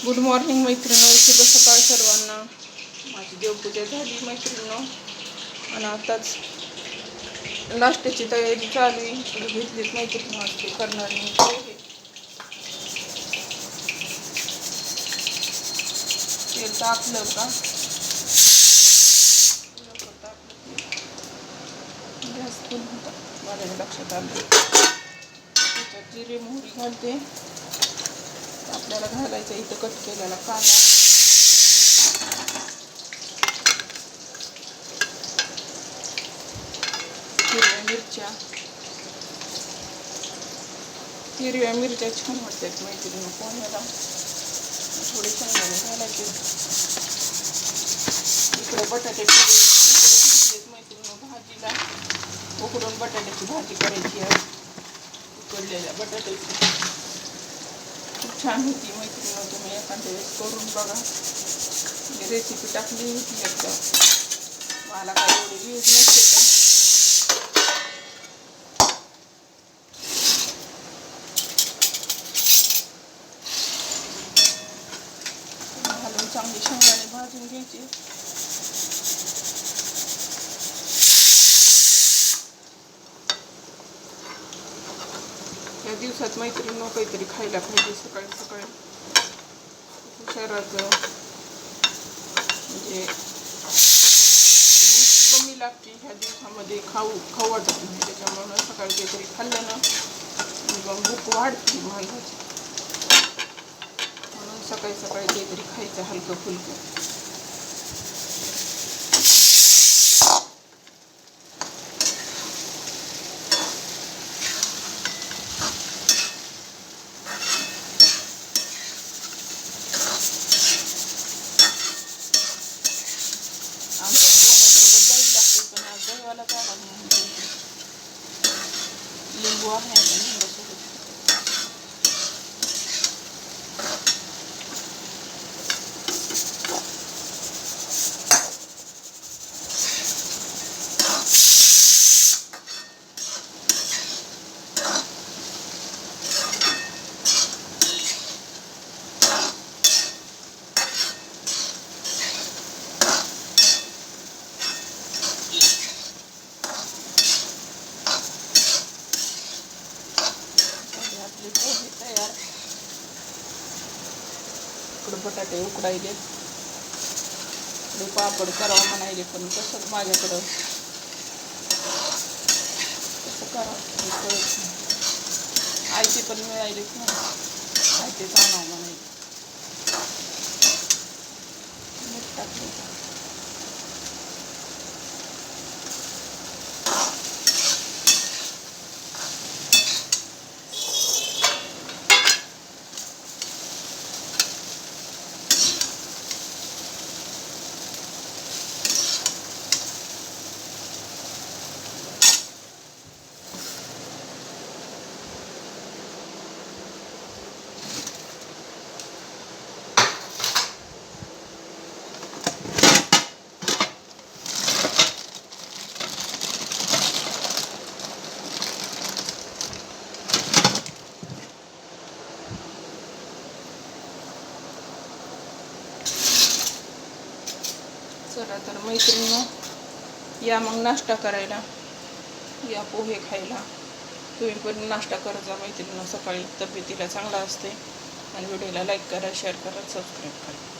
Good morning मैत्रिणी, शुभ सकाळ सर्वांना. माझी देवपूजा झाली मैत्रिणी आणि आताच नाश्त्याची तयारी चालू आहे. घेतलीच मैत्रिणी वाजते करणार मी पोहे. तेल तापलं का गॅस फुल होता माझ्या लक्षात आलं. त्याच्यात जिरे मोहरी घालते. आपल्याला घालायचा इथं कट केलेला कांदा, हिरव्या मिरच्या छान वाटतात मैत्रिणी पोह्याला. थोडे शेंगदाणे घालायचे. इकडे बटाटे मैत्रिणी भाजीला उकडून बटाट्याची भाजी करायची आहे. उकडलेल्या बटाट्याची खूप छान होती मैत्रिणी. तुम्ही एखाद्या वेळेस करून बघा. मी रेसिपी टाकली होती एकदा, मला काय एवढे व्ह्यूज नसते का. घालून चांगली शेंगदाणे भाजून घ्यायचे. या दिवसात मैत्रिणी काहीतरी खायला पाहिजे. सकाळी सकाळी शरीराचं म्हणजे भूक कमी लागते ह्या दिवसामध्ये. खाऊ वाटत नाही. त्याच्यामुळे सकाळी काहीतरी खाल्लं ना मग भूक वाढते माणसाची. म्हणून सकाळी सकाळी काहीतरी खायचं हलकं फुलकं. दहीवाला काय लिंबू आहे लिंबासोबत. पोहे तयार. इकडं बटाटे उकडायले. पापड करावं म्हणायले पण तसंच माझ्याकडं कसं करावं कळत नाही. आयते पण मिळालेच नाही. आयतेच आणावं म्हणायले. मीठ टाकलं. चला तर मैत्रिणींनो, या मग नाश्ता करायला, या पोहे खायला. तुम्ही पण नाश्ता करत जा मैत्रिणींनो. सकाळी तब्येतीला चांगला असते. आणि व्हिडिओला लाईक करा, शेअर करा, सबस्क्राईब करा.